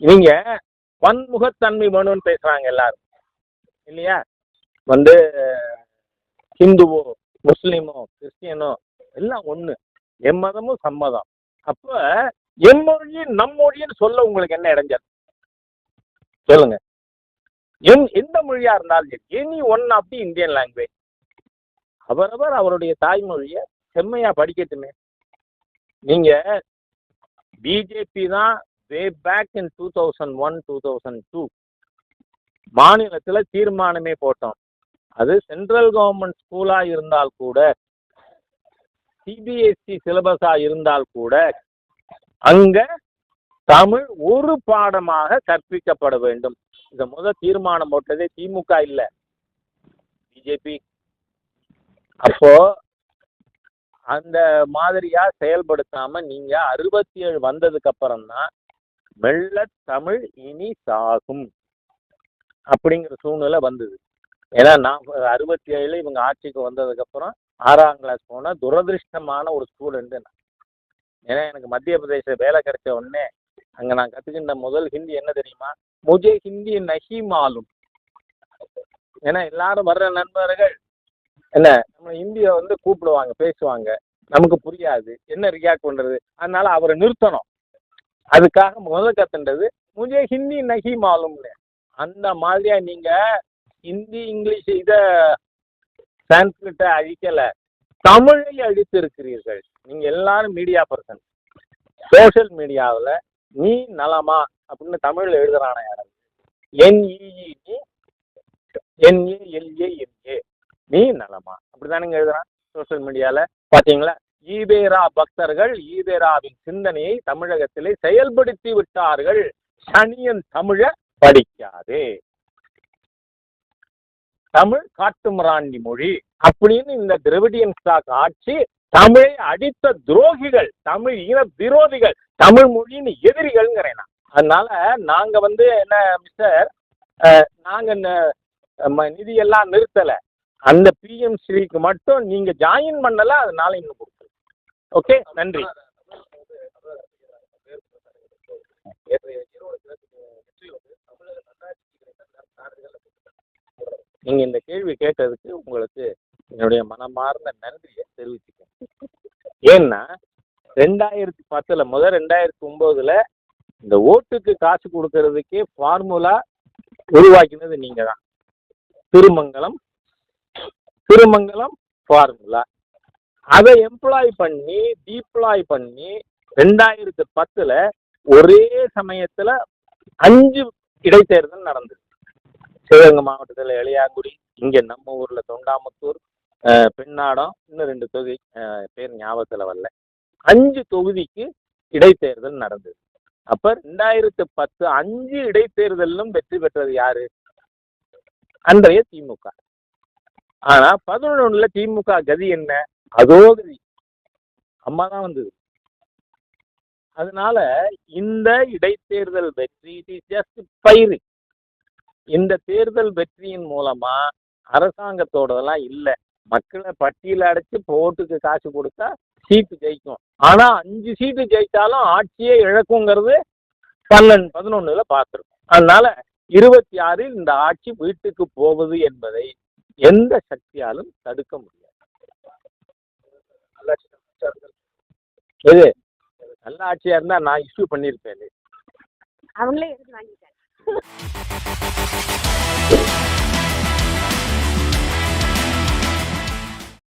நீங்க பன்முகத்தன்மை வேணும்னு பேசுறாங்க எல்லாரும் இல்லையா? வந்து ஹிந்துவோ முஸ்லீமோ கிறிஸ்டியனோ எல்லாம் ஒண்ணு, எம்மதமும் சம்மதம். அப்ப எம்மொழி நம்மொழின்னு சொல்ல உங்களுக்கு என்ன இடைஞ்சல் சொல்லுங்க? எந்த மொழியா இருந்தாலும் சரி, any one of the Indian language அவரவர் அவருடைய தாய்மொழியை செம்மையா படிக்கட்டுமே. நீங்க பிஜேபி தான் வே பேக் இன் 2001 2002 மாநிலத்தில் தீர்மானமே போட்டோம். அது சென்ட்ரல் கவர்மெண்ட் ஸ்கூலா இருந்தால் கூட, சிபிஎஸ்இ சிலபஸா இருந்தால் கூட, அங்க தமிழ் ஒரு பாடமாக கற்பிக்கப்பட வேண்டும். இத தீர்மானம் போட்டதே திமுக இல்ல, பிஜேபி. அப்போ அந்த மாதிரியா செயல்படுத்தாம நீங்க 67 வந்ததுக்கு அப்புறம் தான் மெல்ல தமிழ் இனி சாகும் அப்படிங்கிற சூழ்நிலை வந்தது. ஏன்னா நான் 67 இவங்க ஆட்சிக்கு வந்ததுக்கு அப்புறம் 6ஆம் கிளாஸ் போன துரதிருஷ்டமான ஒரு ஸ்டூடெண்ட் நான். ஏன்னா எனக்கு மத்திய பிரதேச வேலை கிடைச்ச உடனே அங்க நான் கத்துக்கின்ற முதல் ஹிந்தி என்ன தெரியுமா? முஜே ஹிந்தி நஹி மாலும். ஏன்னா எல்லாரும் வர்ற நண்பர்கள் என்ன நம்ம ஹிந்தியை கூப்பிடுவாங்க, பேசுவாங்க, நமக்கு புரியாது, என்ன ரியாக்ட் பண்றது, அதனால அவரை நிறுத்தணும். அதுக்காக முதல் கத்துன்றது முஜே ஹிந்தி நஹி மாலும்னு. அந்த மாதிரியா நீங்க ஹிந்தி இங்கிலீஷ் இத சான்ஸ்கிரிட்ட அழிக்கல, தமிழை அழித்து இருக்கிறீர்கள். நீங்க எல்லாரும் மீடியா பர்சன், சோசியல் மீடியாவில் நீ நலமா அப்படின்னு தமிழ்ல எழுதுறான யாரும் NEED NALAMA நீ நலமா அப்படிதானுங்க எழுதுறான் சோசியல் மீடியால. பாத்தீங்களா? ஈவேரா பக்தர்கள் ஈவேராவின் சிந்தனையை தமிழகத்திலே செயல்படுத்தி விட்டார்கள். சனியன் தமிழ படிக்காதே, தமிழ் காட்டுமிராண்டி மொழி அப்படின்னு இந்த திராவிடியன் ஸ்டாக் ஆட்சி தமிழை அடித்த துரோகிகள், தமிழ் இன விரோதிகள், தமிழ் மொழியின் எதிரிகள்ங்கிறேன். அதனால நாங்க என்ன மிஸ்டர், நாங்க நிதியெல்லாம் நிறுத்தல, அந்த PMSRIக்கு மட்டும் நீங்க ஜாயின் பண்ணல, அதனால இன்னும் கொடுக்கல. ஓகே, நன்றி. நீங்க இந்த கேள்வி கேட்டதுக்கு உங்களுக்கு என்னுடைய மனமார்ந்த நன்றியை தெரிவிச்சுக்கேன். ஏன்னா 2010 2009 இந்த ஓட்டுக்கு காசு கொடுக்கறதுக்கே ஃபார்முலா உருவாக்கினது நீங்க தான். திருமங்கலம் ஃபார்முலா அதை எம்ப்ளாய் பண்ணி டீப்ளாய் பண்ணி 2010 ஒரே சமயத்துல 5 இடைத்தேர்தல் நடந்தது. சிவகங்கை மாவட்டத்தில் எளியாங்குடி, இங்க நம்ம ஊர்ல தொண்டாமுத்தூர், பெண்ணாடம், இன்னும் 2 தொகுதி பேர் ஞாபகத்துல வரல. 5 தொகுதிக்கு இடைத்தேர்தல் நடந்தது. அப்ப 2010 5 இடைத்தேர்தலும் வெற்றி பெற்றது யாரு? அன்றைய திமுக. ஆனா 11 திமுக கதி என்ன? அதோ கதி, அம்மா தான் வந்தது. அதனால இந்த இடைத்தேர்தல் வெற்றி ஜஸ்ட் பயிர். இந்த தேர்தல் வெற்றியின் மூலமா அரசாங்கத்தோடலாம் இல்லை, மக்களை பட்டியல அடைச்சு ஓட்டுக்கு காசு கொடுத்தா சீட்டு ஜெயிக்கும். ஆனா 5 சீட்டு ஜெயிச்சாலும் ஆட்சியே இழக்குங்கிறது 11 பார்த்துருக்கோம். அதனால 26 இந்த ஆட்சி வீட்டுக்கு போவது என்பதை எந்த சக்தியாலும் தடுக்க முடியாது. எது நல்ல ஆட்சியா இருந்தா நான் இஷ்யூ பண்ணிருப்பேன். அவங்களே